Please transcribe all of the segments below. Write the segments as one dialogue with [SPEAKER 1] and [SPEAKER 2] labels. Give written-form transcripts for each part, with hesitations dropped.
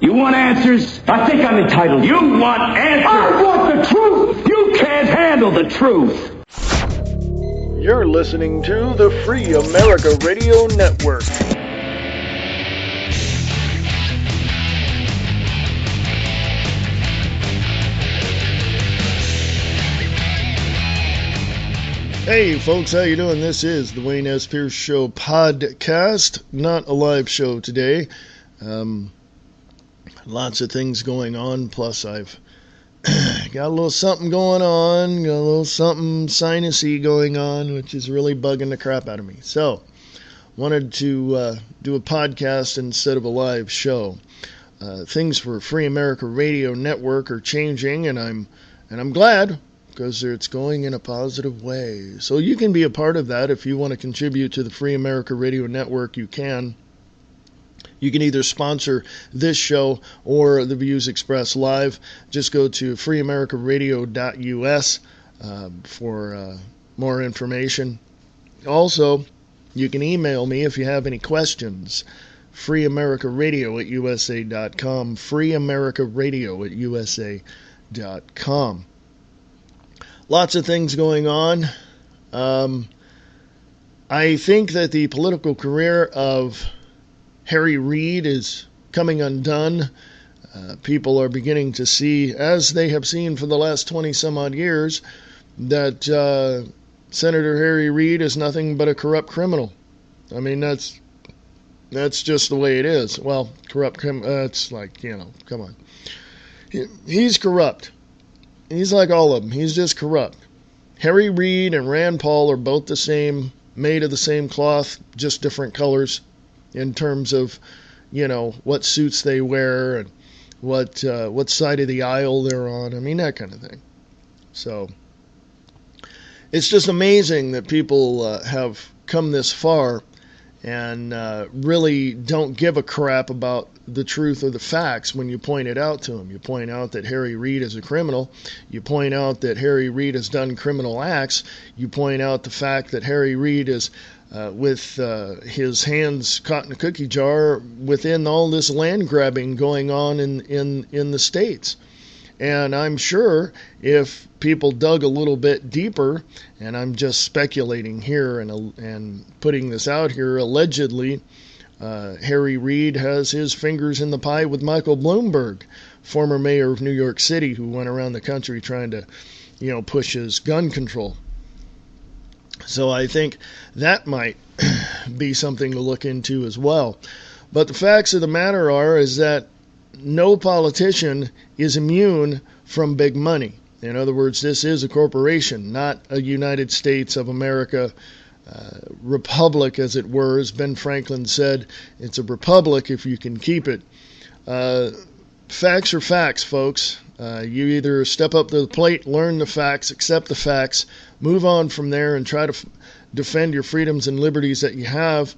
[SPEAKER 1] You want answers? I think I'm entitled. You want answers? I want the truth! You can't handle the truth!
[SPEAKER 2] You're listening to the Free America Radio Network. Hey folks, how you doing? This is the Wayne S. Pierce Show podcast. Not a live show today. Lots of things going on, plus I've got a little something going on, got a little something sinusy going on, which is really bugging the crap out of me. So, wanted to do a podcast instead of a live show. Things for Free America Radio Network are changing, and I'm glad, because it's going in a positive way. So you can be a part of that. If you want to contribute to the Free America Radio Network, you can. You can either sponsor this show or the Views Expressed Live. Just go to freeamericaradio.us for more information. Also, you can email me if you have any questions. freeamericaradio@usa.com. freeamericaradio@usa.com. Lots of things going on. I think that the political career of Harry Reid is coming undone. People are beginning to see, as they have seen for the last 20 some odd years, that Senator Harry Reid is nothing but a corrupt criminal. I mean, that's just the way it is. Well, corrupt criminal, it's like, come on. He's corrupt. He's like all of them. He's just corrupt. Harry Reid and Rand Paul are both the same, made of the same cloth, just different colors in terms of, what suits they wear and what side of the aisle they're on. I mean, that kind of thing. So it's just amazing that people have come this far and really don't give a crap about the truth or the facts when you point it out to them. You point out that Harry Reid is a criminal. You point out that Harry Reid has done criminal acts. You point out the fact that Harry Reid is with his hands caught in a cookie jar within all this land grabbing going on in the States. And I'm sure if people dug a little bit deeper, and I'm just speculating here and putting this out here, allegedly, Harry Reid has his fingers in the pie with Michael Bloomberg, former mayor of New York City, who went around the country trying to, push his gun control. So I think that might be something to look into as well. But the facts of the matter is that no politician is immune from big money. In other words, this is a corporation, not a United States of America republic, as it were. As Ben Franklin said, it's a republic if you can keep it. Facts are facts, folks. You either step up to the plate, learn the facts, accept the facts, move on from there and try to defend your freedoms and liberties that you have,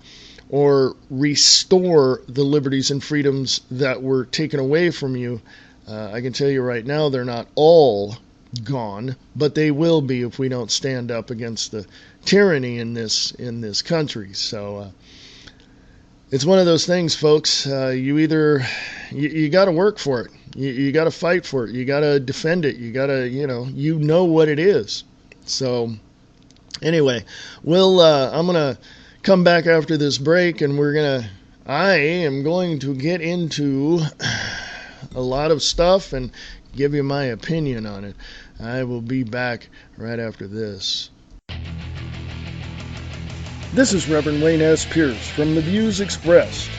[SPEAKER 2] or restore the liberties and freedoms that were taken away from you. I can tell you right now, they're not all gone, but they will be if we don't stand up against the tyranny in this country. So it's one of those things, folks. You got to work for it. You got to fight for it. You got to defend it. You got to, you know what it is. So anyway, I'm going to come back after this break, and I am going to get into a lot of stuff and give you my opinion on it. I will be back right after this. This is Reverend Wayne S. Pierce from The Views Expressed.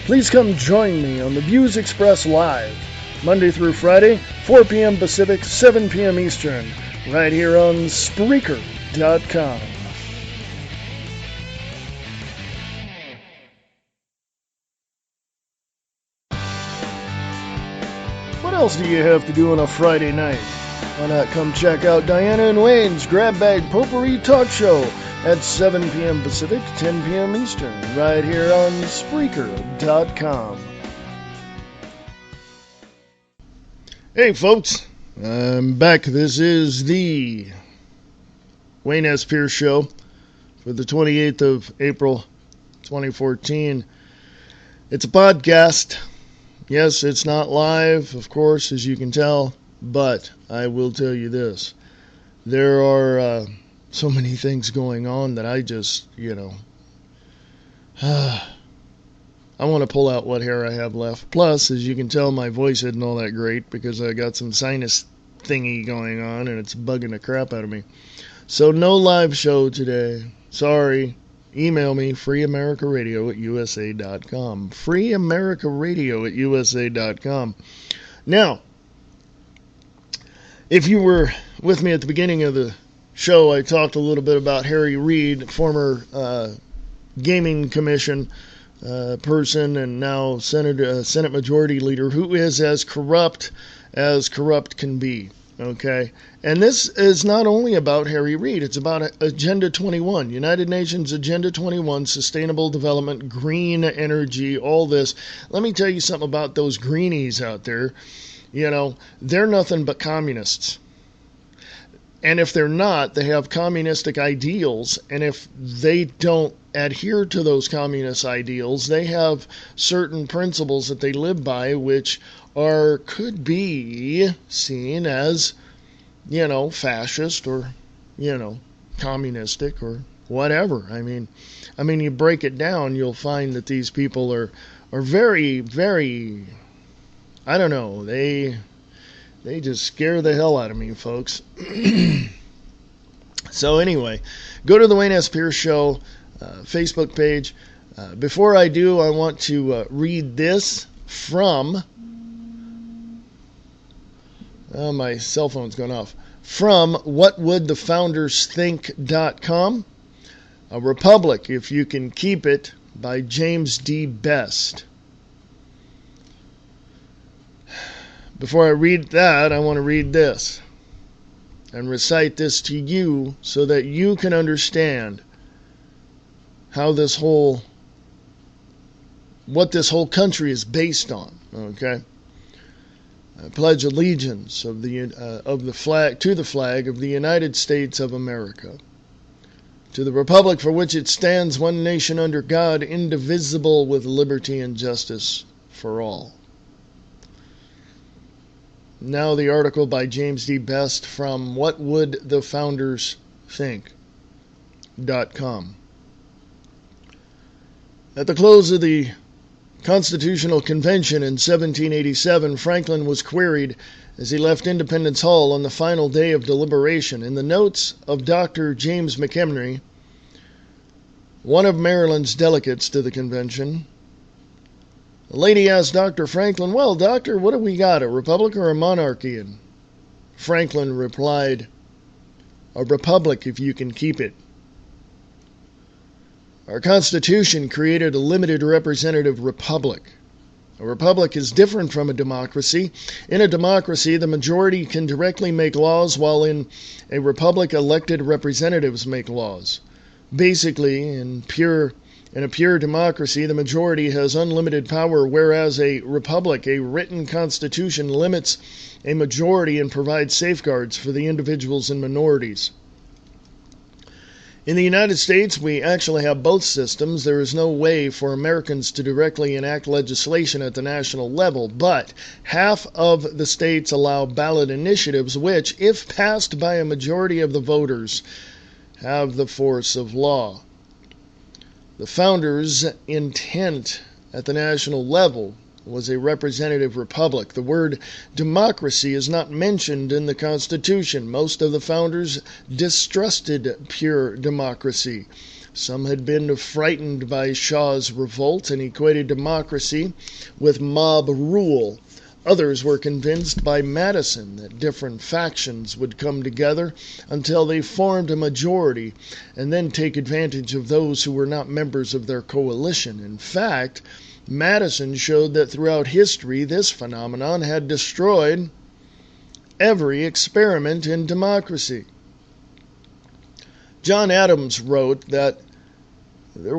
[SPEAKER 2] Please come join me on The Views Expressed Live, Monday through Friday, 4 p.m. Pacific, 7 p.m. Eastern, right here on Spreaker.com. What else do you have to do on a Friday night? Why not come check out Diana and Wayne's Grab Bag Potpourri Talk Show at 7 p.m. Pacific, 10 p.m. Eastern, right here on Spreaker.com. Hey folks, I'm back. This is the Wayne S. Pierce Show for the 28th of April, 2014. It's a podcast. Yes, it's not live, of course, as you can tell, but I will tell you this. There are so many things going on that I just, I want to pull out what hair I have left. Plus, as you can tell, my voice isn't all that great because I got some sinus thingy going on and it's bugging the crap out of me. So no live show today. Sorry. Email me, freeamericaradio@usa.com. freeamericaradio@usa.com. Now, if you were with me at the beginning of the show, I talked a little bit about Harry Reid, former Gaming Commission person and now Senate Majority Leader, who is as corrupt can be. Okay, and this is not only about Harry Reid, it's about Agenda 21, United Nations Agenda 21, Sustainable Development, Green Energy, all this. Let me tell you something about those greenies out there. They're nothing but communists. And if they're not, they have communistic ideals, and if they don't adhere to those communist ideals, they have certain principles that they live by, which could be seen as, fascist or, communistic or whatever. I mean, you break it down, you'll find that these people are very, very, I don't know, they just scare the hell out of me, folks. So anyway, go to the Wayne S. Pierce Show Facebook page. Before I do, I want to read this from... my cell phone's going off. From whatwouldthefoundersthink.com. A Republic, If You Can Keep It, by James D. Best. Before I read that, I want to read this and recite this to you so that you can understand how what this whole country is based on. Okay? I pledge allegiance to the flag of the United States of America, to the republic for which it stands, one nation under God, indivisible, with liberty and justice for all. Now the article by James D. Best from whatwouldthefoundersthink.com. At the close of the Constitutional Convention in 1787, Franklin was queried as he left Independence Hall on the final day of deliberation. In the notes of Dr. James McHenry, one of Maryland's delegates to the convention, the lady asked Dr. Franklin, "Well, doctor, what do we got, a republic or a monarchy?" And Franklin replied, "A republic if you can keep it. Our Constitution created a limited representative republic. A republic is different from a democracy. In a democracy, the majority can directly make laws, while in a republic, elected representatives make laws. Basically, in a pure democracy, the majority has unlimited power, whereas a republic, a written constitution, limits a majority and provides safeguards for the individuals and minorities. In the United States, we actually have both systems. There is no way for Americans to directly enact legislation at the national level, but half of the states allow ballot initiatives which, if passed by a majority of the voters, have the force of law. The founders' intent at the national level was a representative republic. The word democracy is not mentioned in the Constitution. Most of the founders distrusted pure democracy. Some had been frightened by Shaw's revolt and equated democracy with mob rule. Others were convinced by Madison that different factions would come together until they formed a majority and then take advantage of those who were not members of their coalition. In fact, Madison showed that throughout history this phenomenon had destroyed every experiment in democracy. John Adams wrote that there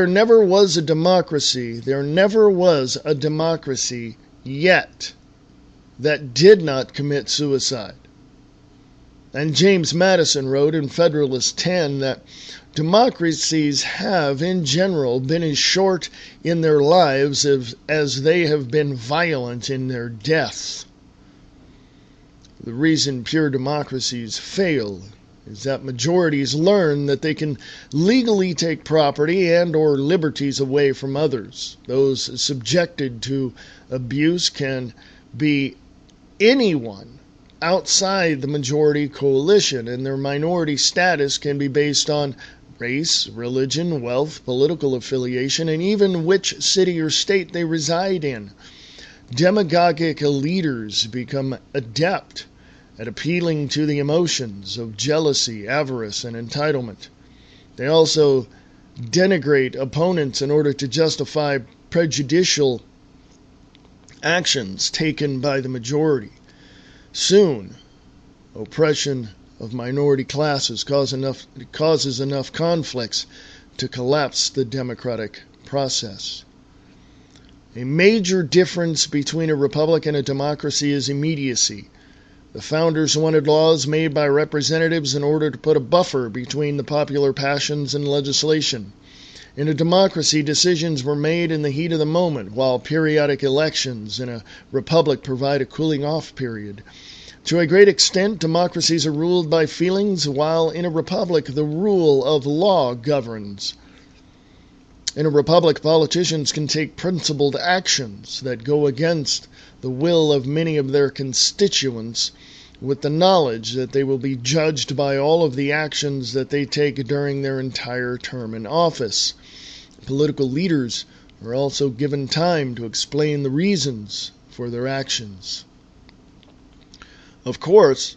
[SPEAKER 2] never was a democracy yet that did not commit suicide. And James Madison wrote in Federalist 10 that democracies have, in general, been as short in their lives as they have been violent in their deaths. The reason pure democracies fail is that majorities learn that they can legally take property and or liberties away from others. Those subjected to abuse can be anyone outside the majority coalition, and their minority status can be based on race, religion, wealth, political affiliation, and even which city or state they reside in. Demagogic leaders become adept at appealing to the emotions of jealousy, avarice, and entitlement. They also denigrate opponents in order to justify prejudicial actions taken by the majority. Soon, oppression of minority classes causes enough conflicts to collapse the democratic process. A major difference between a republic and a democracy is immediacy. The founders wanted laws made by representatives in order to put a buffer between the popular passions and legislation. In a democracy, decisions were made in the heat of the moment, while periodic elections in a republic provide a cooling-off period. To a great extent, democracies are ruled by feelings, while in a republic, the rule of law governs. In a republic, politicians can take principled actions that go against the will of many of their constituents, with the knowledge that they will be judged by all of the actions that they take during their entire term in office. Political leaders are also given time to explain the reasons for their actions. Of course,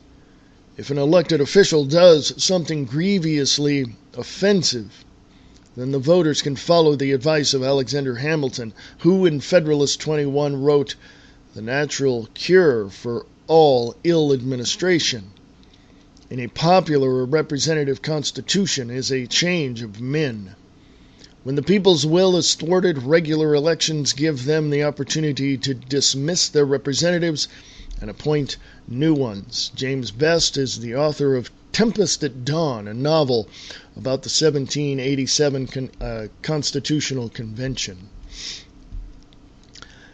[SPEAKER 2] if an elected official does something grievously offensive, then the voters can follow the advice of Alexander Hamilton, who in Federalist 21 wrote, "The natural cure for all ill administration in a popular or representative constitution is a change of men. When the people's will is thwarted, regular elections give them the opportunity to dismiss their representatives and appoint new ones." James Best is the author of Tempest at Dawn, a novel about the 1787 Constitutional Convention.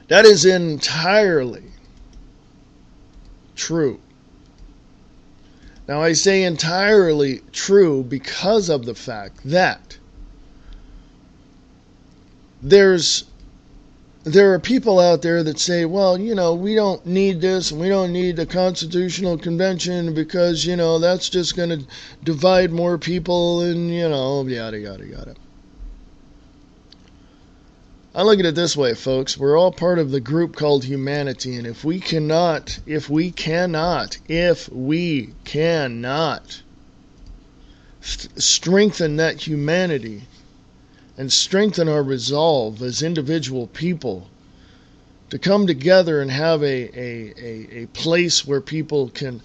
[SPEAKER 2] That is entirely true. Now, I say entirely true because of the fact that there are people out there that say, well, we don't need this and we don't need the Constitutional Convention because, that's just going to divide more people and, yada, yada, yada. I look at it this way, folks. We're all part of the group called humanity, and if we cannot strengthen that humanity and strengthen our resolve as individual people to come together and have a place where people can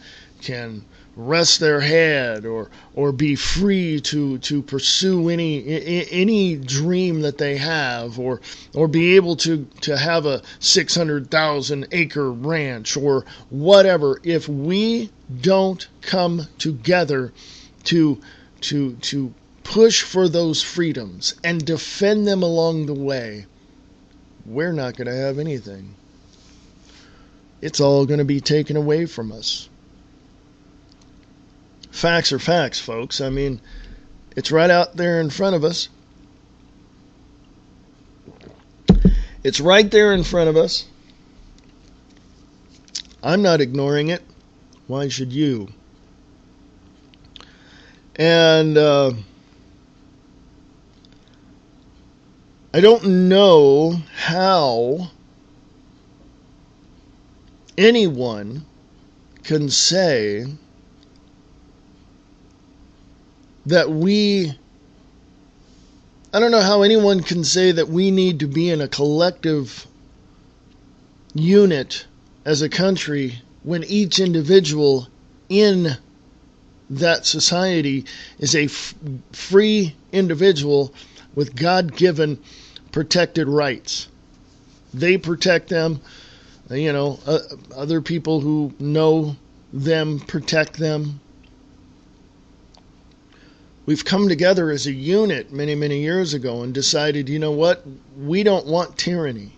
[SPEAKER 2] rest their head or be free to pursue any dream that they have or be able to have a 600,000 acre ranch or whatever. If we don't come together to push for those freedoms and defend them along the way, we're not going to have anything. It's all going to be taken away from us. Facts are facts, folks. I mean, it's right out there in front of us. It's right there in front of us. I'm not ignoring it. Why should you? And I don't know how anyone can say that I don't know how anyone can say that we need to be in a collective unit as a country when each individual in that society is a free individual with God-given protected rights. They protect them, other people who know them protect them. We've come together as a unit many, many years ago and decided, you know what? We don't want tyranny.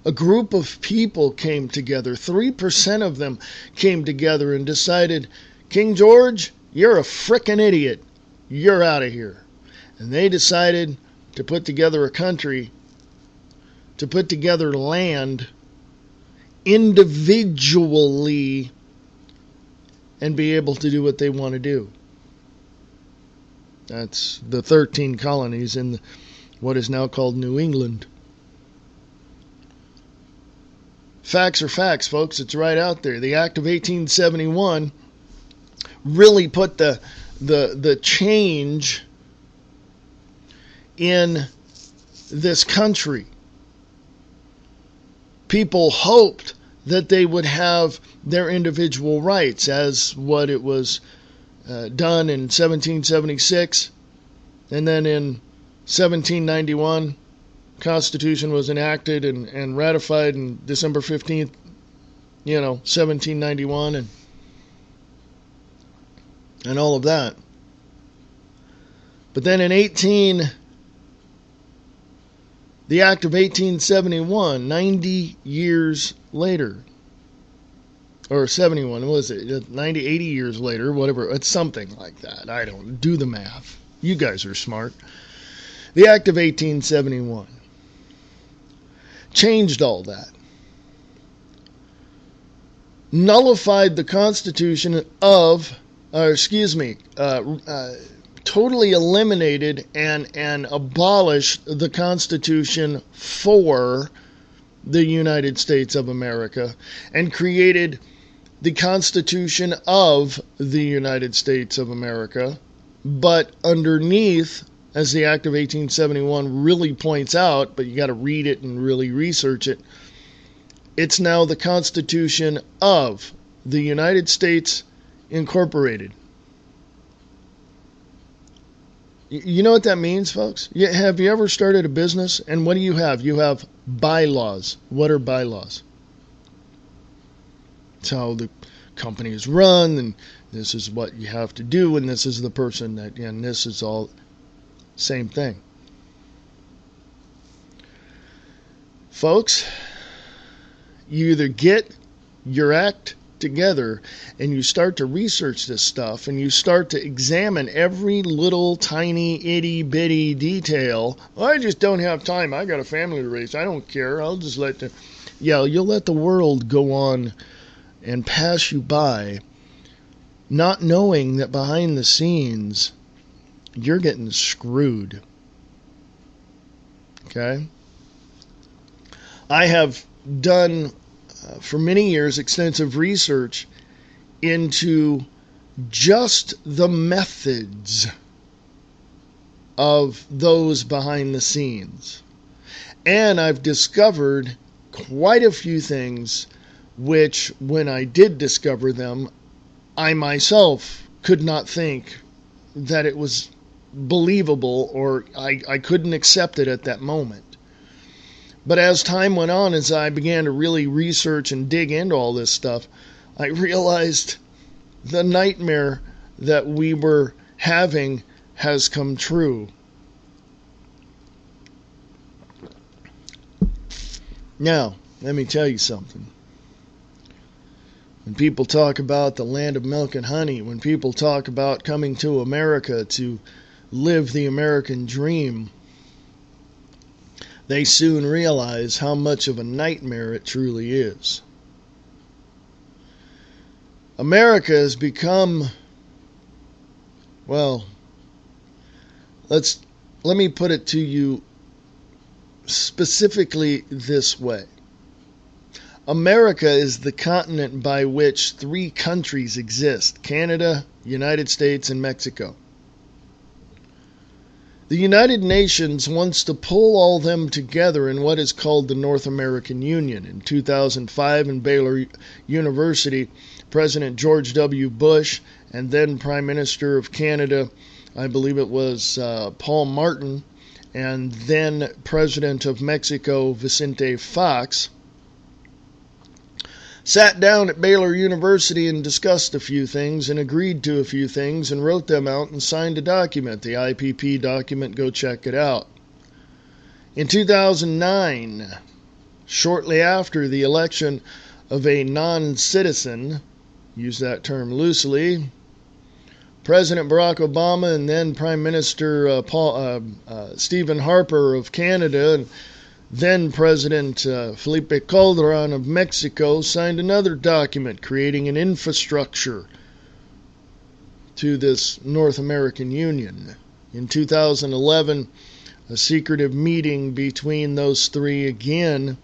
[SPEAKER 2] A group of people came together. 3% of them came together and decided, King George, you're a frickin' idiot. You're out of here. And they decided to put together a country, to put together land individually and be able to do what they want to do. That's the 13 colonies in what is now called New England. Facts are facts, folks. It's right out there. The Act of 1871 really put the change in this country. People hoped that they would have their individual rights, as what it was done in 1776, and then in 1791, Constitution was enacted and ratified on December 15th, 1791, and all of that. But then in the Act of 1871, 90 years later, or 71, what was it? 90, 80 years later, whatever. It's something like that. I don't do the math. You guys are smart. The Act of 1871 changed all that. Nullified the Constitution totally eliminated and abolished the Constitution for the United States of America and created the Constitution of the United States of America. But underneath, as the Act of 1871 really points out, but you got to read it and really research it, it's now the Constitution of the United States Incorporated. You know what that means, folks? Have you ever started a business? And what do you have? You have bylaws. What are bylaws? It's how the company is run, and this is what you have to do, and this is the person that, and this is all same thing. Folks, you either get your act together and you start to research this stuff and you start to examine every little tiny itty bitty detail. I just don't have time. I got a family to raise. I don't care. I'll just you'll let the world go on and pass you by, not knowing that behind the scenes you're getting screwed. Okay? I have done for many years extensive research into just the methods of those behind the scenes. And I've discovered quite a few things which, when I did discover them, I myself could not think that it was believable, or I couldn't accept it at that moment. But as time went on, as I began to really research and dig into all this stuff, I realized the nightmare that we were having has come true. Now, let me tell you something. When people talk about the land of milk and honey, when people talk about coming to America to live the American dream, they soon realize how much of a nightmare it truly is. America has become, well, let me put it to you specifically this way. America is the continent by which 3 countries exist: Canada, United States, and Mexico. The United Nations wants to pull all them together in what is called the North American Union. In 2005 in Baylor University, President George W. Bush and then Prime Minister of Canada, I believe it was Paul Martin, and then President of Mexico, Vicente Fox, sat down at Baylor University and discussed a few things and agreed to a few things and wrote them out and signed a document, the IPP document. Go check it out. In 2009, shortly after the election of a non-citizen, use that term loosely, President Barack Obama and then Prime Minister Stephen Harper of Canada and then President Felipe Calderon of Mexico signed another document creating an infrastructure to this North American Union. In 2011, a secretive meeting between those three again,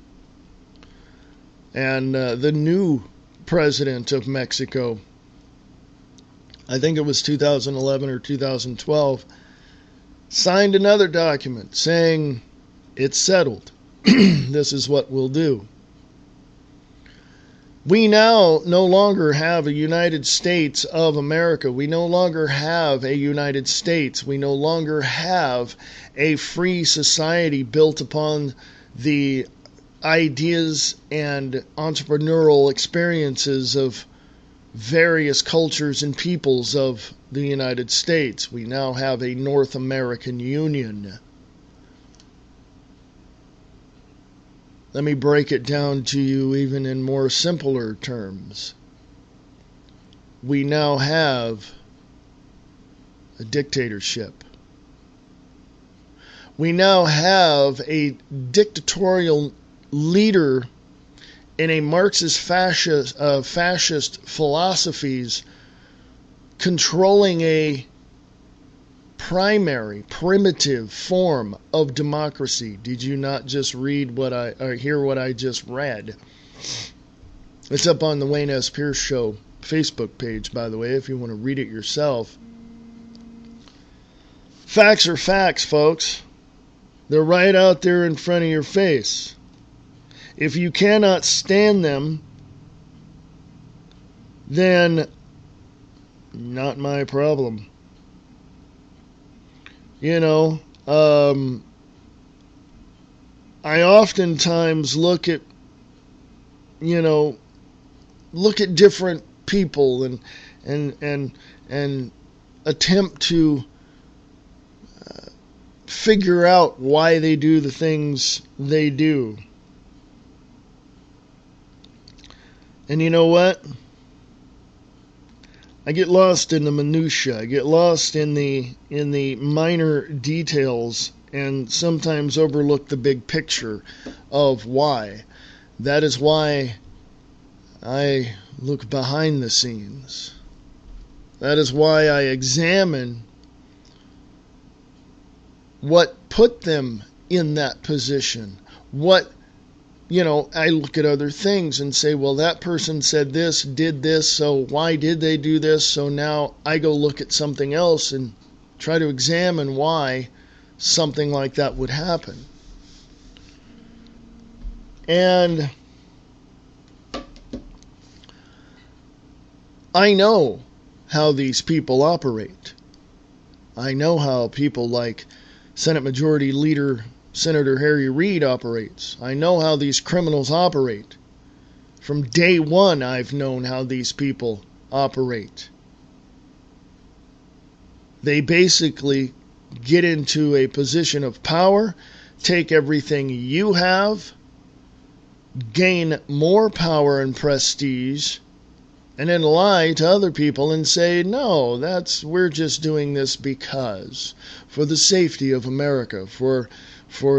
[SPEAKER 2] and the new president of Mexico, I think it was 2011 or 2012, signed another document saying it's settled. This is what we'll do. We now no longer have a United States of America. We no longer have a United States. We no longer have a free society built upon the ideas and entrepreneurial experiences of various cultures and peoples of the United States. We now have a North American Union. Let me break it down to you even in more simpler terms. We now have a dictatorship. We now have a dictatorial leader in a Marxist fascist philosophies controlling a primitive form of democracy. Did you not just hear what I just read? It's up on the Wayne S. Pierce Show Facebook page, by the way, if you want to read it yourself. Facts are facts, folks. They're right out there in front of your face. If you cannot stand them, then not my problem. You know, I oftentimes look at different people and attempt to figure out why they do the things they do. And you know what? I get lost in the minutia. I get lost in the minor details and sometimes overlook the big picture of why. That is why I look behind the scenes. That is why I examine what put them in that position. I look at other things and say, well, that person said this, did this, so why did they do this? So now I go look at something else and try to examine why something like that would happen. And I know how these people operate. I know how people like Senate Majority Leader Senator Harry Reid operates. I know how these criminals operate. From day one, I've known how these people operate. They basically get into a position of power, take everything you have, gain more power and prestige, and then lie to other people and say, no, we're just doing this because, for the safety of America, for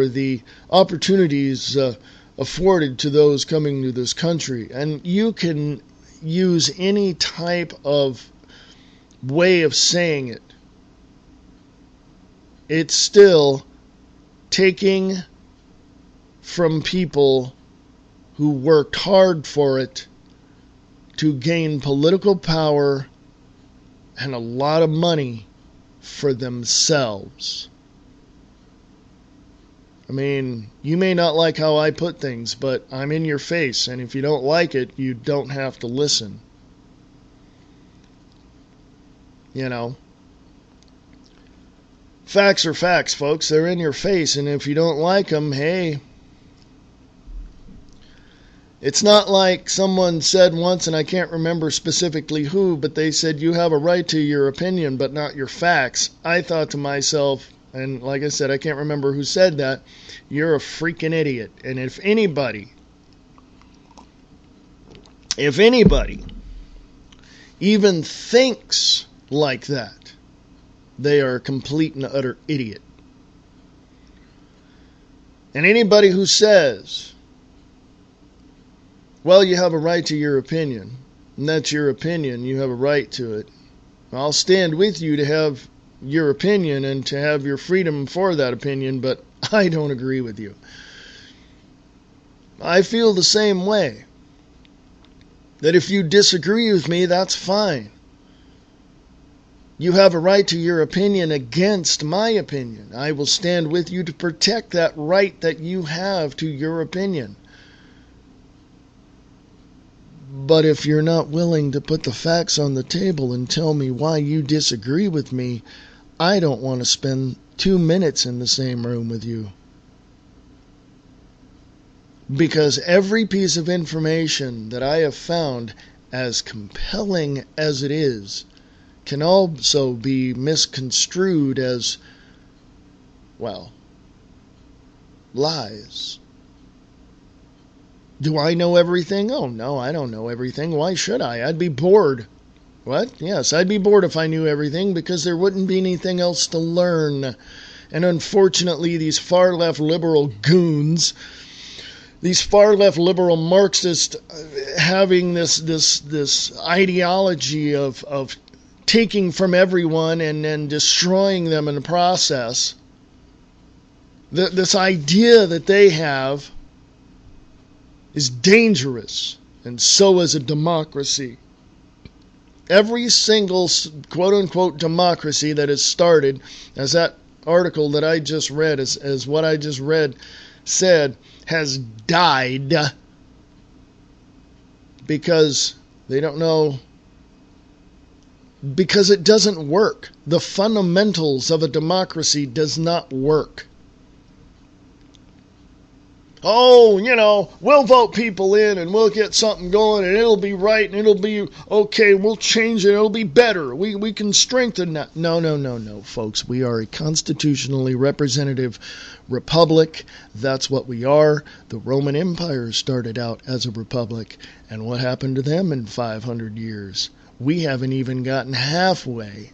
[SPEAKER 2] the opportunities afforded to those coming to this country. And you can use any type of way of saying it. It's still taking from people who worked hard for it to gain political power and a lot of money for themselves. I mean, you may not like how I put things, but I'm in your face, and if you don't like it, you don't have to listen. You know? Facts are facts, folks. They're in your face, and if you don't like them, hey, It's not like someone said once, and I can't remember specifically who, but they said you have a right to your opinion, but not your facts. I thought to myself, and like I said, I can't remember who said that, you're a freaking idiot. And if anybody even thinks like that, they are a complete and utter idiot. And anybody who says, well, you have a right to your opinion, and that's your opinion, you have a right to it, I'll stand with you to have your opinion and to have your freedom for that opinion, but I don't agree with you. I feel the same way. That if you disagree with me, that's fine. You have a right to your opinion against my opinion. I will stand with you to protect that right that you have to your opinion. But if you're not willing to put the facts on the table and tell me why you disagree with me, I don't want to spend 2 minutes in the same room with you. Because every piece of information that I have found, as compelling as it is, can also be misconstrued as, well, lies. Do I know everything? Oh, no, I don't know everything. Why should I? I'd be bored. What? Yes, I'd be bored if I knew everything, because there wouldn't be anything else to learn. And unfortunately, these far-left liberal goons, these far-left liberal Marxists, having this ideology of taking from everyone and then destroying them in the process, this idea that they have is dangerous, and so is a democracy. Every single quote-unquote democracy that has started, as that article that I just read, as what I just read said, has died because they don't know, because it doesn't work. The fundamentals of a democracy does not work. Oh, we'll vote people in and we'll get something going and it'll be right and it'll be okay. We'll change it. It'll be better. We can strengthen that. No, folks. We are a constitutionally representative republic. That's what we are. The Roman Empire started out as a republic. And what happened to them in 500 years? We haven't even gotten halfway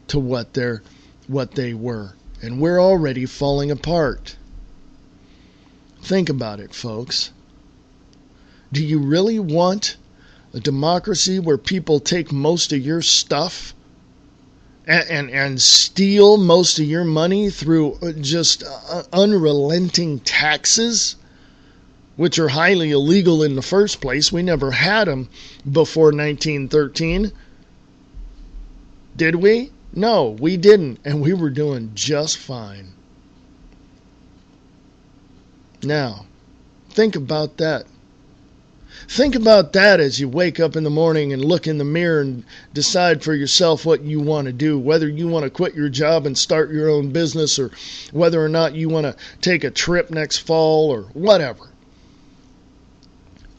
[SPEAKER 2] to what they were. And we're already falling apart. Think about it, folks. Do you really want a democracy where people take most of your stuff and steal most of your money through just unrelenting taxes, which are highly illegal in the first place? We never had them before 1913. Did we? No, we didn't, and we were doing just fine. Now, think about that. Think about that as you wake up in the morning and look in the mirror and decide for yourself what you want to do, whether you want to quit your job and start your own business, or whether or not you want to take a trip next fall, or whatever.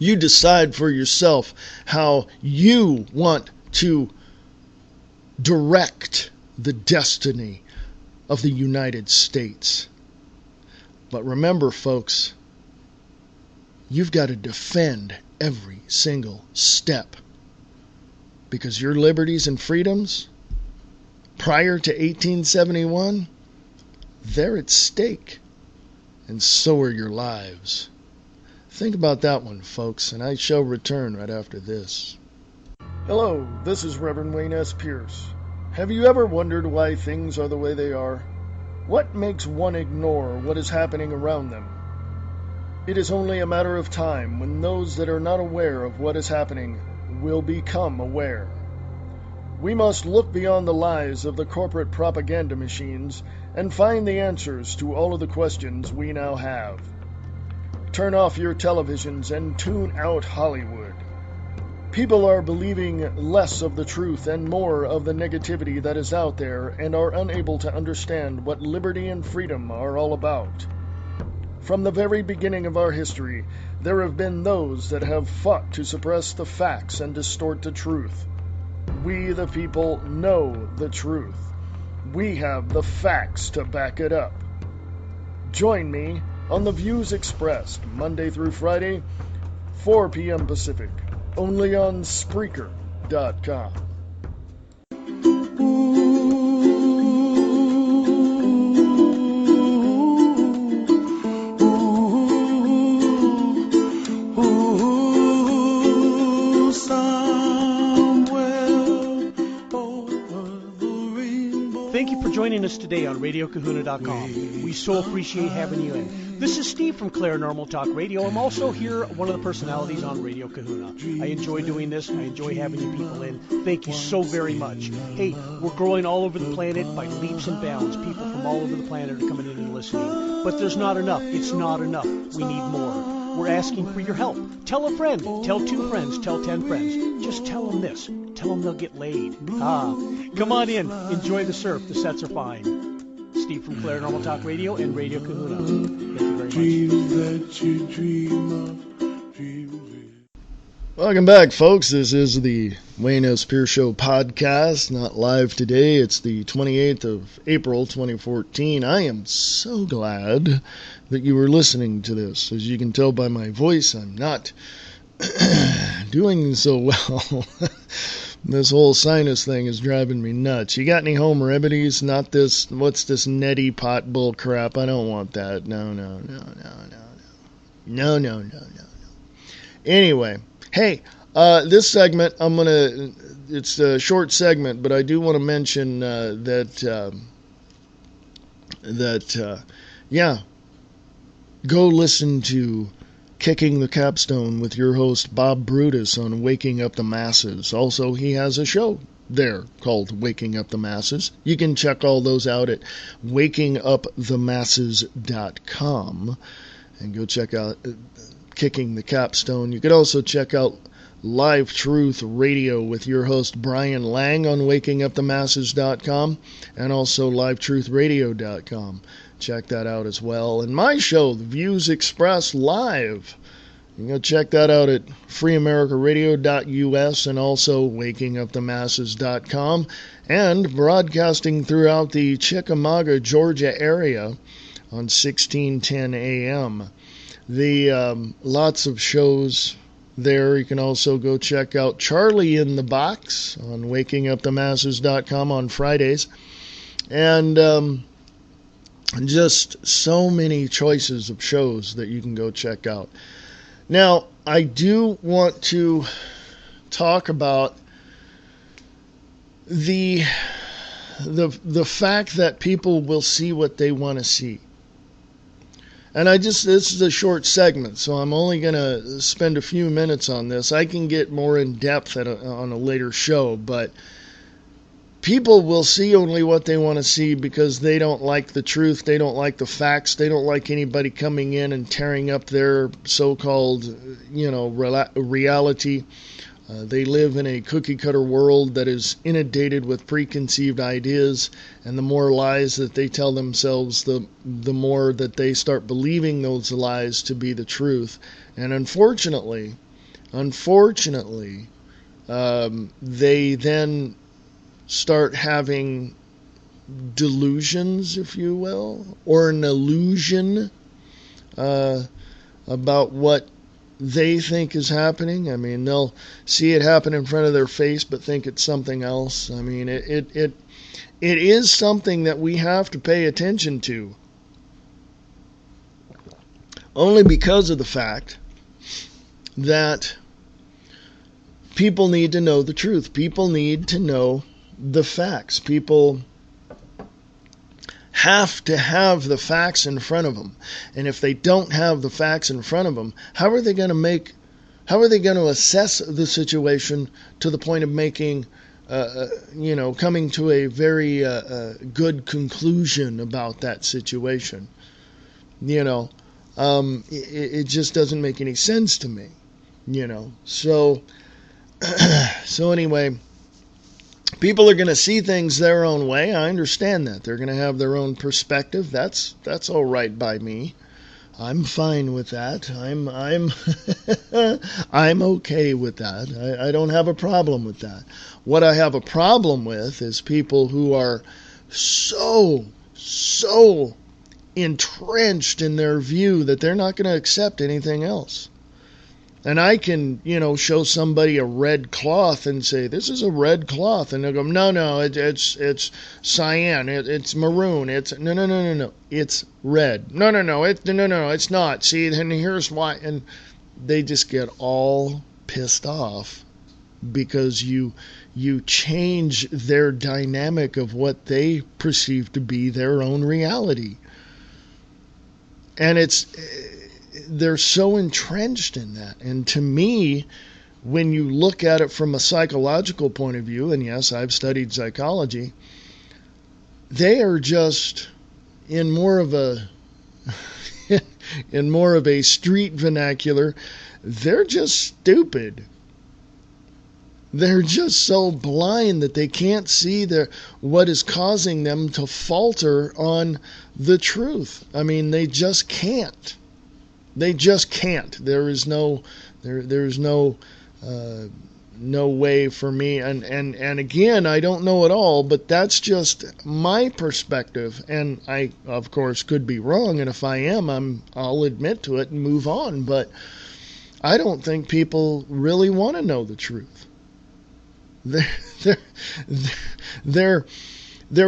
[SPEAKER 2] You decide for yourself how you want to direct the destiny of the United States. But remember, folks, you've got to defend every single step, because your liberties and freedoms prior to 1871, they're at stake, and so are your lives. Think about that one, folks, and I shall return right after this. Hello, this is Reverend Wayne S. Pierce. Have you ever wondered why things are the way they are? What makes one ignore what is happening around them? It is only a matter of time when those that are not aware of what is happening will become aware. We must look beyond the lies of the corporate propaganda machines and find the answers to all of the questions we now have. Turn off your televisions and tune out Hollywood. People are believing less of the truth and more of the negativity that is out there, and are unable to understand what liberty and freedom are all about. From the very beginning of our history, there have been those that have fought to suppress the facts and distort the truth. We, the people, know the truth. We have the facts to back it up. Join me on The Views Expressed, Monday through Friday, 4 p.m. Pacific, only on Spreaker.com.
[SPEAKER 3] Thank you for joining us today on RadioKahuna.com. We so appreciate having you in. This is Steve from Clarinormal Talk Radio. I'm also here, one of the personalities on Radio Kahuna. I enjoy doing this. I enjoy having you people in. Thank you so very much. Hey, we're growing all over the planet by leaps and bounds. People from all over the planet are coming in and listening. But there's not enough. It's not enough. We need more. We're asking for your help. Tell a friend. Tell 2 friends. Tell 10 friends. Just tell them this. Tell them they'll get laid. Come on in. Enjoy the surf. The sets are fine. Steve from Clarinormal Talk Radio and Radio Kahuna. Thank you very much.
[SPEAKER 2] Welcome back, folks. This is the Wayne S. Pierce Show podcast. Not live today. It's the 28th of April, 2014. I am so glad that you were listening to this. As you can tell by my voice, I'm not doing so well. This whole sinus thing is driving me nuts. You got any home remedies? Not this, what's this neti pot bull crap? I don't want that. No. Anyway, hey, this segment, it's a short segment, but I do want to mention go listen to Kicking the Capstone with your host Bob Brutus on Waking Up the Masses. Also, he has a show there called Waking Up the Masses. You can check all those out at wakingupthemasses.com and go check out Kicking the Capstone. You could also check out Live Truth Radio with your host Brian Lang on wakingupthemasses.com and also livetruthradio.com. Check that out as well. And my show, The Views Express Live. You can go check that out at freeamericaradio.us and also wakingupthemasses.com and broadcasting throughout the Chickamauga, Georgia area on 1610 AM. The lots of shows there. You can also go check out Charlie in the Box on wakingupthemasses.com on Fridays. And just so many choices of shows that you can go check out. Now, I do want to talk about the fact that people will see what they want to see. And this is a short segment, so I'm only going to spend a few minutes on this. I can get more in depth on a later show, but people will see only what they want to see because they don't like the truth, they don't like the facts, they don't like anybody coming in and tearing up their so-called, reality. They live in a cookie-cutter world that is inundated with preconceived ideas, and the more lies that they tell themselves, the more that they start believing those lies to be the truth. And unfortunately, they then start having delusions, if you will, or an illusion about what they think is happening. I mean, they'll see it happen in front of their face but think it's something else. I mean, it is something that we have to pay attention to, only because of the fact that people need to know the truth. People need to know the facts. People have to have the facts in front of them. And if they don't have the facts in front of them, how are they going to assess the situation to the point of making, coming to a very good conclusion about that situation? It just doesn't make any sense to me, So anyway, people are going to see things their own way. I understand that. They're going to have their own perspective. That's all right by me. I'm fine with that. I'm okay with that. I don't have a problem with that. What I have a problem with is people who are so entrenched in their view that they're not going to accept anything else. And I can, show somebody a red cloth and say, this is a red cloth. And they'll go, no, it's cyan, it's maroon, no, it's red. No, it's not. See, and here's why. And they just get all pissed off because you change their dynamic of what they perceive to be their own reality. And they're so entrenched in that. And to me, when you look at it from a psychological point of view, and yes, I've studied psychology, they are just in more of a street vernacular, they're just stupid. They're just so blind that they can't see what is causing them to falter on the truth. I mean, they just can't. They just can't. There is no way for me. And again, I don't know it all, but that's just my perspective. And I, of course, could be wrong. And if I am, I'll admit to it and move on. But I don't think people really want to know the truth. They're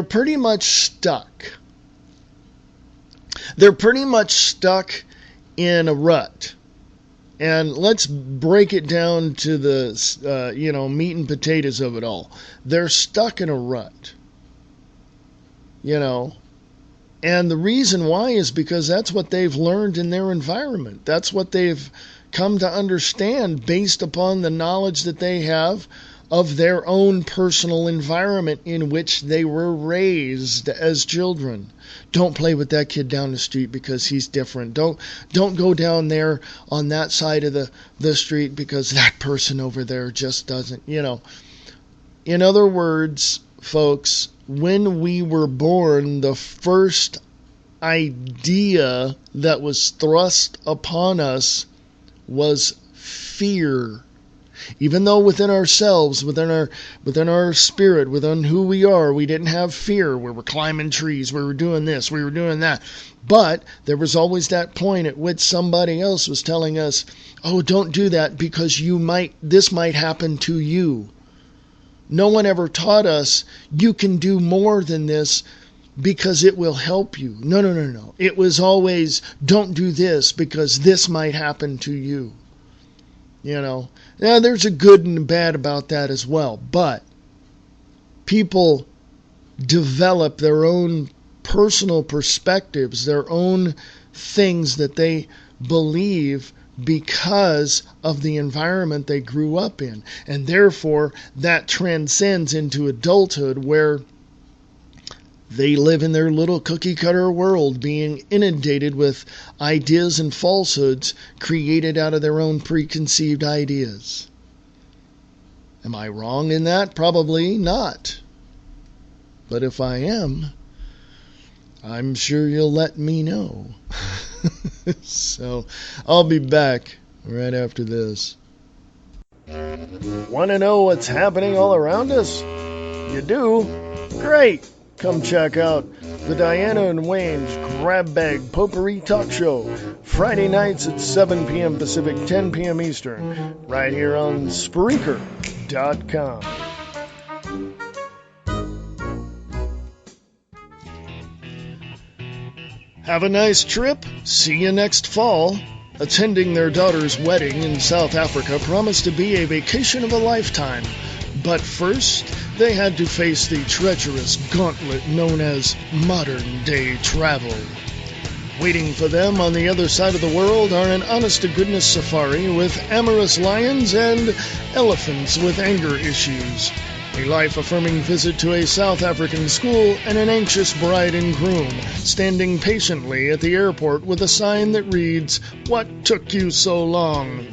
[SPEAKER 2] pretty much stuck. They're pretty much stuck in a rut. And let's break it down to the meat and potatoes of it all. They're stuck in a rut. And the reason why is because that's what they've learned in their environment. That's what they've come to understand based upon the knowledge that they have of their own personal environment in which they were raised as children. Don't play with that kid down the street because he's different. Don't go down there on that side of the street because that person over there just doesn't, In other words, folks, when we were born, the first idea that was thrust upon us was fear. Even though within ourselves, within our spirit, within who we are, we didn't have fear. We were climbing trees, we were doing this, we were doing that. But there was always that point at which somebody else was telling us, oh, don't do that because this might happen to you. No one ever taught us you can do more than this because it will help you. No. It was always don't do this because this might happen to you. Now, there's a good and a bad about that as well, but people develop their own personal perspectives, their own things that they believe because of the environment they grew up in. And therefore, that transcends into adulthood where they live in their little cookie-cutter world, being inundated with ideas and falsehoods created out of their own preconceived ideas. Am I wrong in that? Probably not. But if I am, I'm sure you'll let me know. So, I'll be back right after this. Want to know what's happening all around us? You do? Great! Come check out the Diana and Wayne's Grab Bag Potpourri Talk Show, Friday nights at 7 p.m. Pacific, 10 p.m. Eastern, right here on Spreaker.com. Have a nice trip. See you next fall. Attending their daughter's wedding in South Africa promised to be a vacation of a lifetime. But first, they had to face the treacherous gauntlet known as modern-day travel. Waiting for them on the other side of the world are an honest-to-goodness safari with amorous lions and elephants with anger issues, a life-affirming visit to a South African school, and an anxious bride and groom standing patiently at the airport with a sign that reads, "What took you so long?"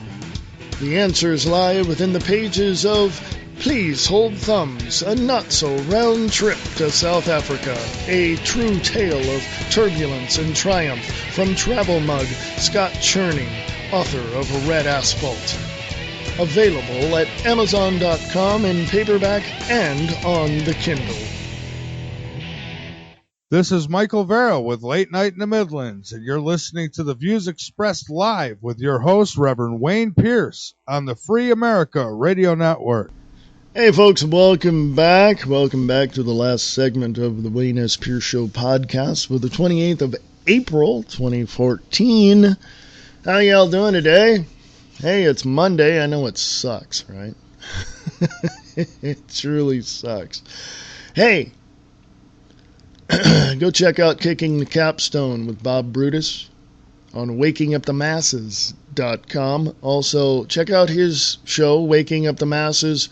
[SPEAKER 2] The answers lie within the pages of Please hold thumbs, a not-so-round trip to South Africa, a true tale of turbulence and triumph from travel mug Scott Cherney, author of Red Asphalt. Available at Amazon.com in paperback and on the Kindle.
[SPEAKER 4] This is Michael Vera with Late Night in the Midlands, and you're listening to the views expressed live with your host, Reverend Wayne Pierce, on the Free America Radio Network.
[SPEAKER 2] Hey folks, welcome back. Welcome back to the last segment of the Wayne S. Pierce Show podcast for the 28th of April, 2014. How y'all doing today? Hey, it's Monday. I know it sucks, right? It truly sucks. Hey, go check out Kicking the Capstone with Bob Brutus on wakingupthemasses.com. Also, check out his show, Waking Up the Masses,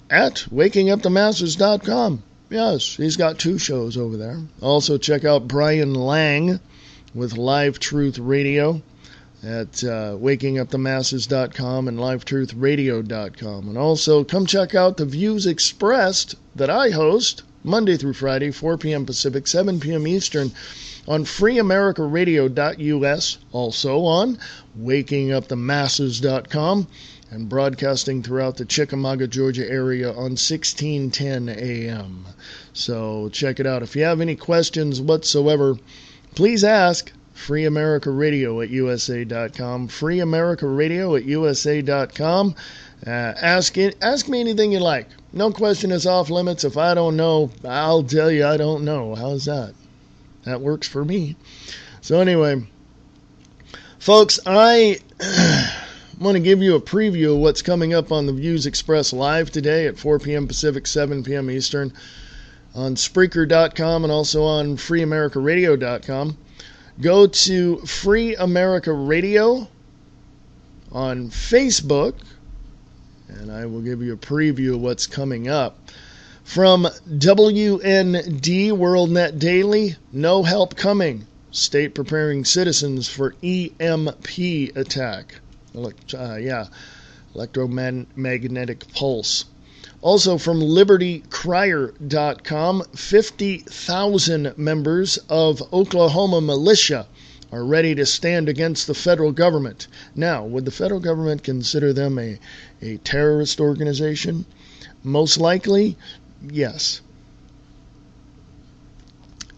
[SPEAKER 2] at wakingupthemasses.com. Yes, he's got 2 shows over there. Also, check out Brian Lang with Live Truth Radio at wakingupthemasses.com and livetruthradio.com. And also, come check out the Views Expressed that I host Monday through Friday, 4 p.m. Pacific, 7 p.m. Eastern, on freeamericaradio.us, also on wakingupthemasses.com, and broadcasting throughout the Chickamauga, Georgia area on 1610 a.m. So check it out. If you have any questions whatsoever, please ask. freeamericaradio at USA.com. freeamericaradio at USA.com. Ask me anything you like. No question is off limits. If I don't know, I'll tell you I don't know. How's that? That works for me. So anyway, folks, I want to give you a preview of what's coming up on the Views Express Live today at 4 p.m. Pacific, 7 p.m. Eastern on Spreaker.com and also on freeamericaradio.com. Go to Free America Radio on Facebook, and I will give you a preview of what's coming up. From WND World Net Daily, no help coming. State preparing citizens for EMP attack. Electromagnetic pulse. Also from LibertyCryer.com, 50,000 members of Oklahoma militia are ready to stand against the federal government. Now, would the federal government consider them a terrorist organization? Most likely, yes.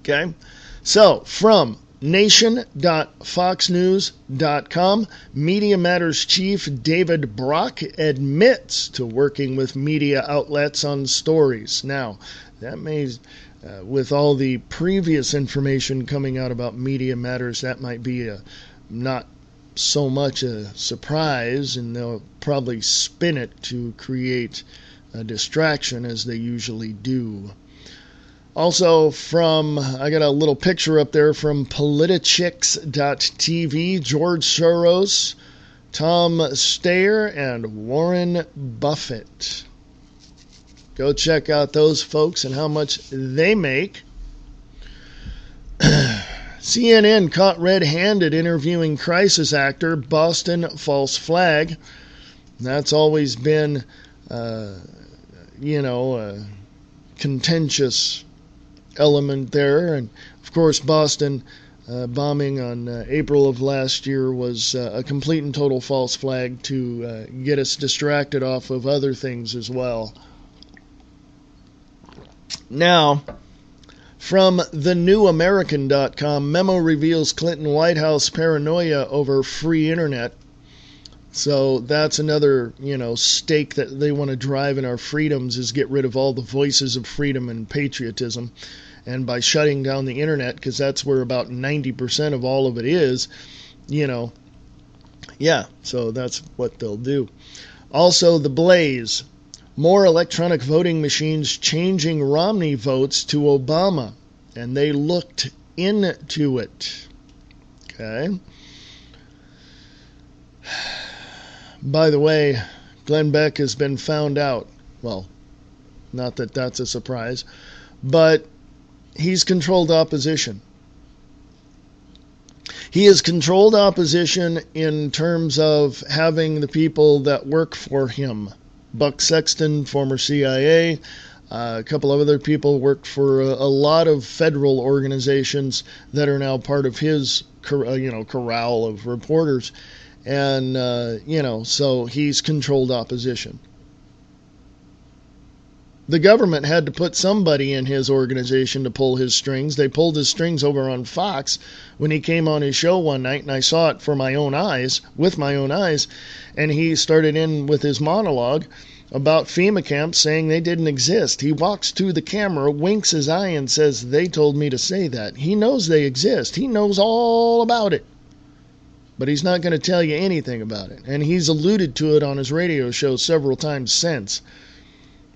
[SPEAKER 2] Okay, so from nation.foxnews.com, Media Matters Chief David Brock admits to working with media outlets on stories. Now, that may, with all the previous information coming out about Media Matters, that might be not so much a surprise, and they'll probably spin it to create a distraction, as they usually do. Also I got a little picture up there from Politichicks.tv, George Soros, Tom Steyer, and Warren Buffett. Go check out those folks and how much they make. CNN caught red-handed interviewing crisis actor Boston false flag. That's always been, a contentious element there. And of course, Boston bombing on April of last year was a complete and total false flag to get us distracted off of other things as well. Now, from thenewamerican.com, memo reveals Clinton White House paranoia over free internet. So that's another, stake that they want to drive in our freedoms, is get rid of all the voices of freedom and patriotism. And by shutting down the internet, because that's where about 90% of all of it is, so that's what they'll do. Also, The Blaze. More electronic voting machines changing Romney votes to Obama. And they looked into it. Okay. By the way, Glenn Beck has been found out. Well, not that that's a surprise, but he's controlled opposition. He has controlled opposition in terms of having the people that work for him Buck Sexton, former CIA. A couple of other people worked for a lot of federal organizations that are now part of his corral of reporters. And, so he's controlled opposition. The government had to put somebody in his organization to pull his strings. They pulled his strings over on Fox when he came on his show one night, and I saw it with my own eyes, and he started in with his monologue about FEMA camps, saying they didn't exist. He walks to the camera, winks his eye, and says, "They told me to say that." He knows they exist. He knows all about it. But he's not going to tell you anything about it. And he's alluded to it on his radio show several times since.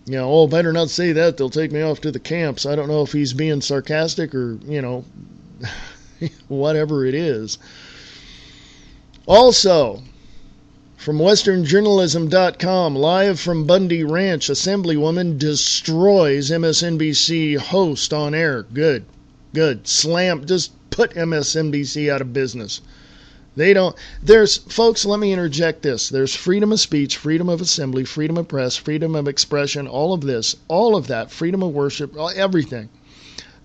[SPEAKER 2] Better not say that. They'll take me off to the camps. I don't know if he's being sarcastic or, whatever it is. Also, from westernjournalism.com, live from Bundy Ranch, Assemblywoman destroys MSNBC host on air. Good. Slam. Just put MSNBC out of business. Folks, let me interject this. There's freedom of speech, freedom of assembly, freedom of press, freedom of expression, all of that, freedom of worship, everything.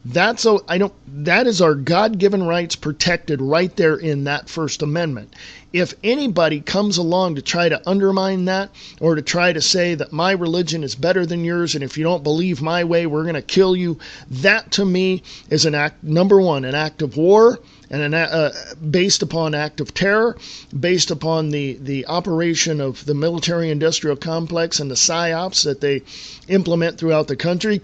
[SPEAKER 2] That is our God-given rights protected right there in that First Amendment. If anybody comes along to try to undermine that, or to try to say that my religion is better than yours, and if you don't believe my way, we're going to kill you, that to me is number one, an act of war, and based upon act of terror, based upon the operation of the military-industrial complex and the psyops that they implement throughout the country,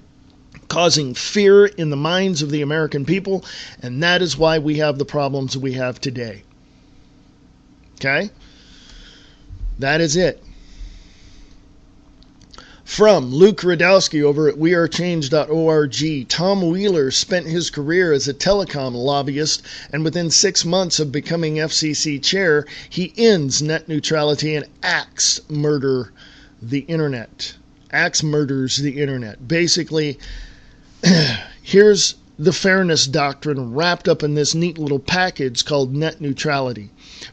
[SPEAKER 2] causing fear in the minds of the American people, and that is why we have the problems we have today. Okay? That is it. From Luke Radowski over at wearechange.org, Tom Wheeler spent his career as a telecom lobbyist, and within 6 months of becoming FCC chair, he ends net neutrality and murders the internet. Basically, here's the fairness doctrine wrapped up in this neat little package called net neutrality.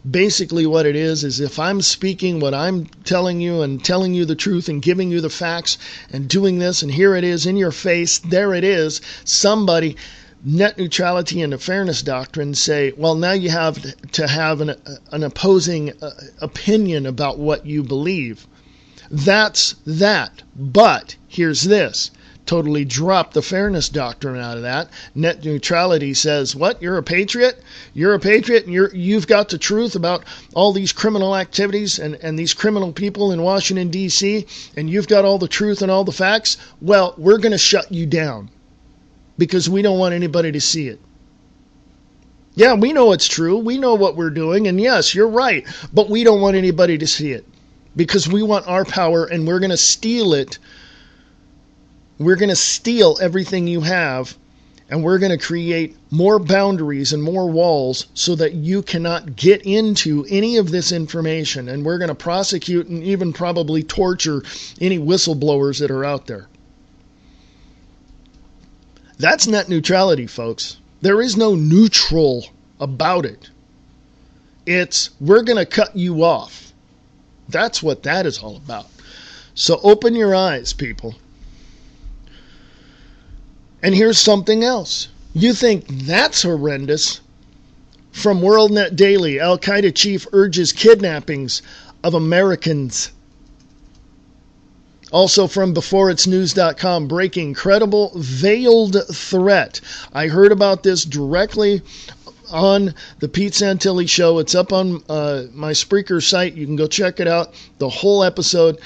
[SPEAKER 2] Basically what it is if I'm speaking what I'm telling you and telling you the truth and giving you the facts and doing this, and here it is in your face, there it is, somebody, net neutrality and the fairness doctrine say, well, now you have to have an opposing opinion about what you believe. That's that. But here's this. Totally drop the fairness doctrine out of that. Net neutrality says, what? You're a patriot? You're a patriot and you've got the truth about all these criminal activities and these criminal people in Washington, D.C., and you've got all the truth and all the facts? Well, we're going to shut you down because we don't want anybody to see it. Yeah, we know it's true. We know what we're doing, and yes, you're right, but we don't want anybody to see it because we want our power, and we're going to steal it. We're going to steal everything you have, and we're going to create more boundaries and more walls so that you cannot get into any of this information, and we're going to prosecute and even probably torture any whistleblowers that are out there. That's net neutrality, folks. There is no neutral about it. It's, we're going to cut you off. That's what that is all about. So open your eyes, people. And here's something else. You think that's horrendous? From WorldNet Daily, Al-Qaeda chief urges kidnappings of Americans. Also from beforeitsnews.com, breaking credible veiled threat. I heard about this directly on the Pete Santilli show. It's up on my Spreaker site. You can go check it out. The whole episode.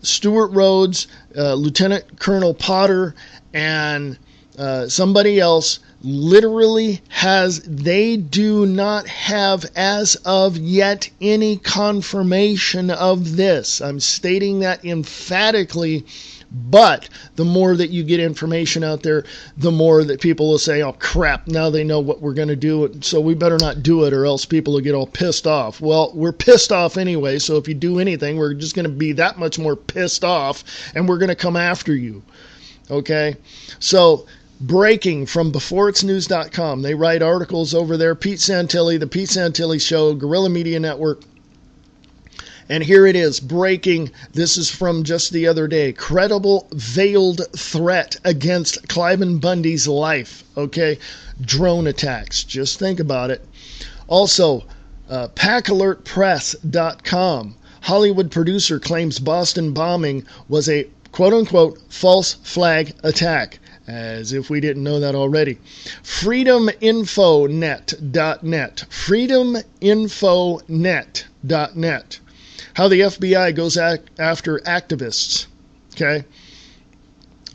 [SPEAKER 2] Stuart Rhodes, Lieutenant Colonel Potter, and somebody else literally they do not have as of yet any confirmation of this. I'm stating that emphatically, but the more that you get information out there, the more that people will say, oh crap, now they know what we're going to do, so we better not do it or else people will get all pissed off. Well, we're pissed off anyway, so if you do anything, we're just going to be that much more pissed off, and we're going to come after you. Okay, so breaking from beforeitsnews.com. They write articles over there. Pete Santilli, the Pete Santilli Show, Guerrilla Media Network. And here it is, breaking. This is from just the other day. Credible veiled threat against Cliven Bundy's life. Okay? Drone attacks. Just think about it. Also, PackAlertPress.com. Hollywood producer claims Boston bombing was a quote-unquote false flag attack. As if we didn't know that already. FreedomInfoNet.net. FreedomInfoNet.net. How the FBI goes after activists. Okay?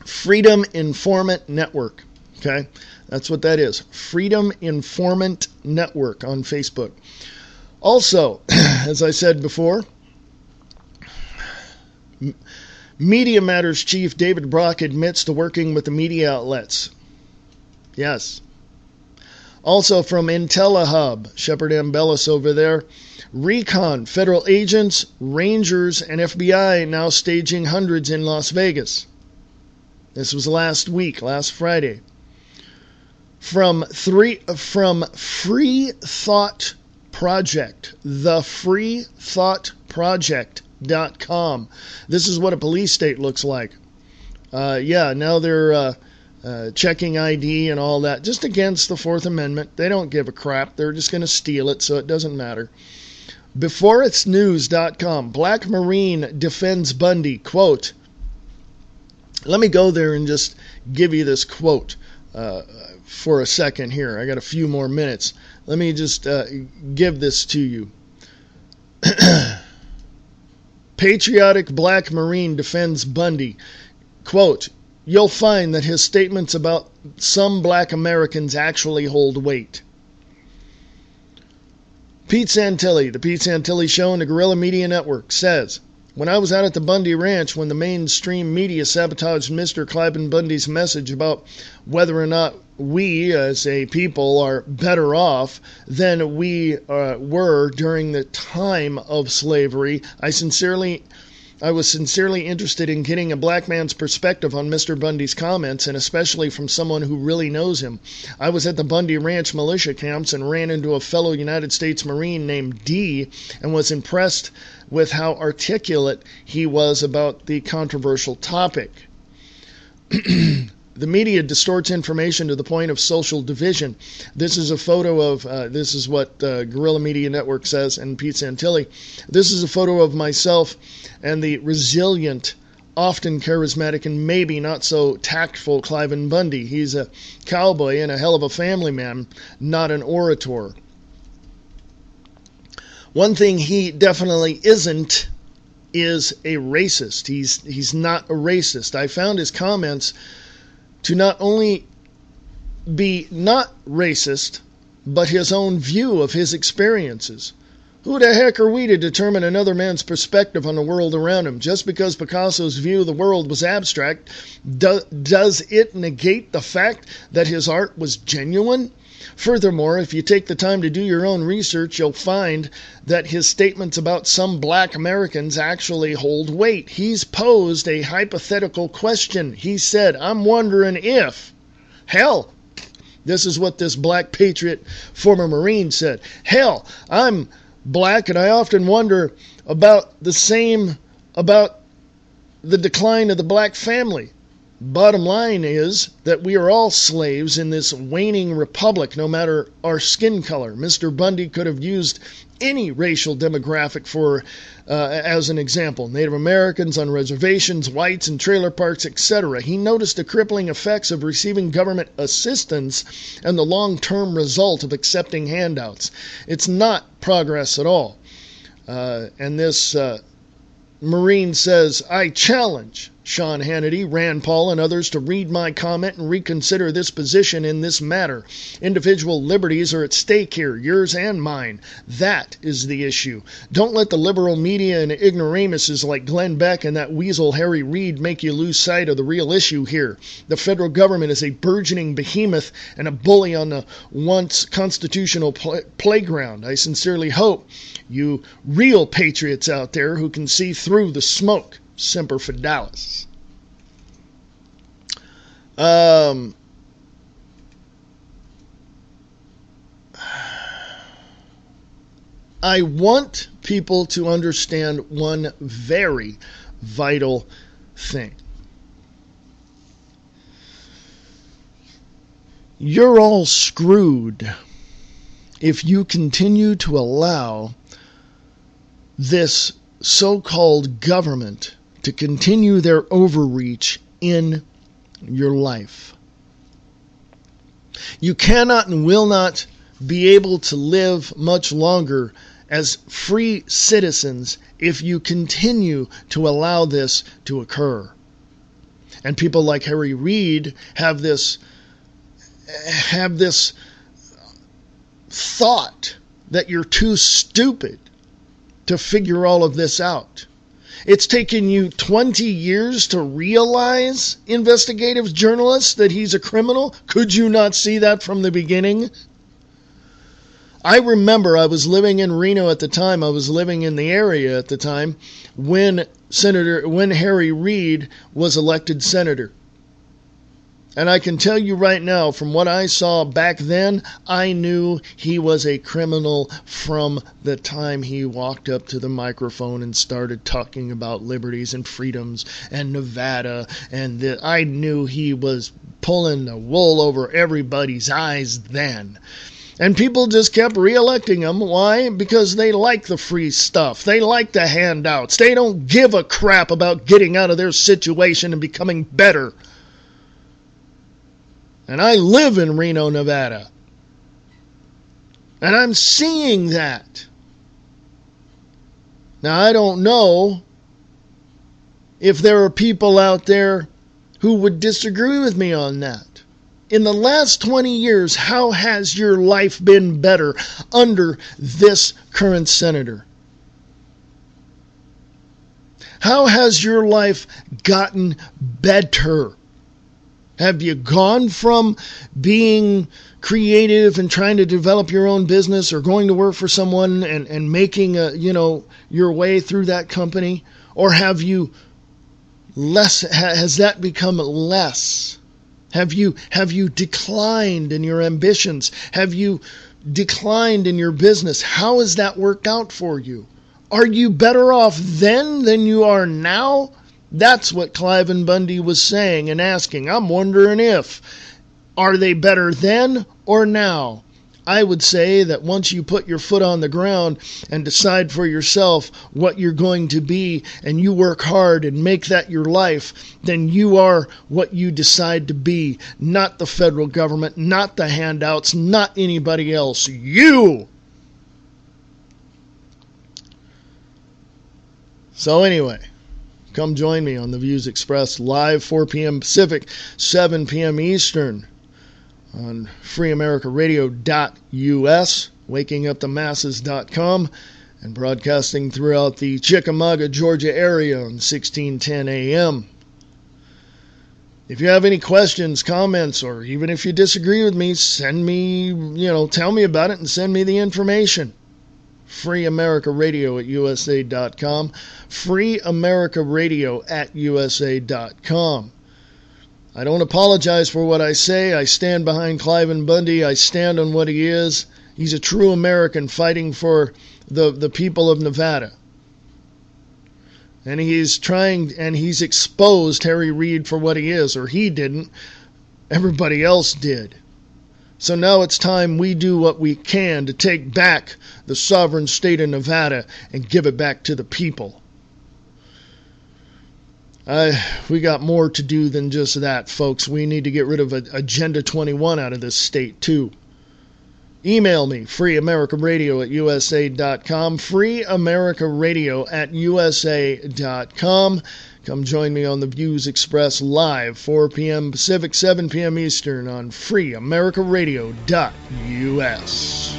[SPEAKER 2] Freedom Informant Network. Okay? That's what that is. Freedom Informant Network on Facebook. Also, as I said before, Media Matters Chief David Brock admits to working with the media outlets. Yes. Also from IntelliHub, Shepard Ambellis over there. Recon, federal agents, Rangers, and FBI now staging hundreds in Las Vegas. This was last week, last Friday. From Free Thought Project, the Free Thought Project.com. This is what a police state looks like. Now they're checking ID and all that, just against the Fourth Amendment. They don't give a crap. They're just going to steal it, so it doesn't matter. BeforeIt'sNews.com. Black Marine defends Bundy. Quote. Let me go there and just give you this quote for a second here. I got a few more minutes. Let me just give this to you. Patriotic Black Marine defends Bundy. Quote, you'll find that his statements about some black Americans actually hold weight. Pete Santilli, the Pete Santilli Show and the Guerrilla Media Network says, when I was out at the Bundy Ranch when the mainstream media sabotaged Mr. Cliven Bundy's message about whether or not we as a people are better off than we were during the time of slavery, I was sincerely interested in getting a black man's perspective on Mr. Bundy's comments, and especially from someone who really knows him. I was at the Bundy Ranch militia camps and ran into a fellow United States Marine named D and was impressed with how articulate he was about the controversial topic. The media distorts information to the point of social division. This is a photo of, this is what Guerrilla Media Network says, and Pete Santilli. This is a photo of myself and the resilient, often charismatic, and maybe not so tactful Cliven Bundy. He's a cowboy and a hell of a family man, not an orator. One thing he definitely isn't is a racist. He's not a racist. I found his comments to not only be not racist, but his own view of his experiences. Who the heck are we to determine another man's perspective on the world around him? Just because Picasso's view of the world was abstract, does it negate the fact that his art was genuine? Furthermore, if you take the time to do your own research, you'll find that his statements about some black Americans actually hold weight. He's posed a hypothetical question. He said, I'm wondering if, hell, this is what this black patriot former Marine said, hell, I'm black and I often wonder about the decline of the black family. Bottom line is that we are all slaves in this waning republic, no matter our skin color. Mr. Bundy could have used any racial demographic for as an example. Native Americans on reservations, whites in trailer parks, etc. He noticed the crippling effects of receiving government assistance and the long-term result of accepting handouts. It's not progress at all. And this Marine says, I challenge Sean Hannity, Rand Paul, and others to read my comment and reconsider this position in this matter. Individual liberties are at stake here, yours and mine. That is the issue. Don't let the liberal media and ignoramuses like Glenn Beck and that weasel Harry Reid make you lose sight of the real issue here. The federal government is a burgeoning behemoth and a bully on the once constitutional playground. I sincerely hope you real patriots out there who can see through the smoke. Semper Fidelis. I want people to understand one very vital thing. You're all screwed if you continue to allow this so-called government to continue their overreach in your life. You cannot and will not be able to live much longer as free citizens if you continue to allow this to occur. And people like Harry Reid have this thought that you're too stupid to figure all of this out. It's taken you 20 years to realize, investigative journalists, that he's a criminal? Could you not see that from the beginning? I remember I was living in Reno at the time. I was living in the area at the time when Harry Reid was elected senator. And I can tell you right now, from what I saw back then, I knew he was a criminal from the time he walked up to the microphone and started talking about liberties and freedoms and Nevada. And I knew he was pulling the wool over everybody's eyes then. And people just kept reelecting him. Why? Because they like the free stuff. They like the handouts. They don't give a crap about getting out of their situation and becoming better. And I live in Reno, Nevada. And I'm seeing that. Now, I don't know if there are people out there who would disagree with me on that. In the last 20 years, how has your life been better under this current senator? How has your life gotten better? Have you gone from being creative and trying to develop your own business or going to work for someone and making your way through that company? Or has that become less? Have you declined in your ambitions? Have you declined in your business? How has that worked out for you? Are you better off then than you are now? That's what Cliven Bundy was saying and asking. I'm wondering are they better then or now? I would say that once you put your foot on the ground and decide for yourself what you're going to be, and you work hard and make that your life, then you are what you decide to be. Not the federal government, not the handouts, not anybody else. You! So anyway, come join me on the Views Expressed live, 4 p.m. Pacific, 7 p.m. Eastern on freeamericaradio.us, wakingupthemasses.com, and broadcasting throughout the Chickamauga, Georgia area on 1610 a.m. If you have any questions, comments, or even if you disagree with me, send me, tell me about it and send me the information. freeamericaradio@usa.com, freeamericaradio@usa.com. I don't apologize for what I say. I stand behind Cliven Bundy. I stand on what he is. He's a true American fighting for the people of Nevada. And he's exposed Harry Reid for what he is, or he didn't. Everybody else did. So now it's time we do what we can to take back the sovereign state of Nevada and give it back to the people. We got more to do than just that, folks. We need to get rid of Agenda 21 out of this state, too. Email me, freeamericaradio@usa.com, freeamericaradio@usa.com. Come join me on the Views Express live, 4 p.m. Pacific, 7 p.m. Eastern on freeamericaradio.us.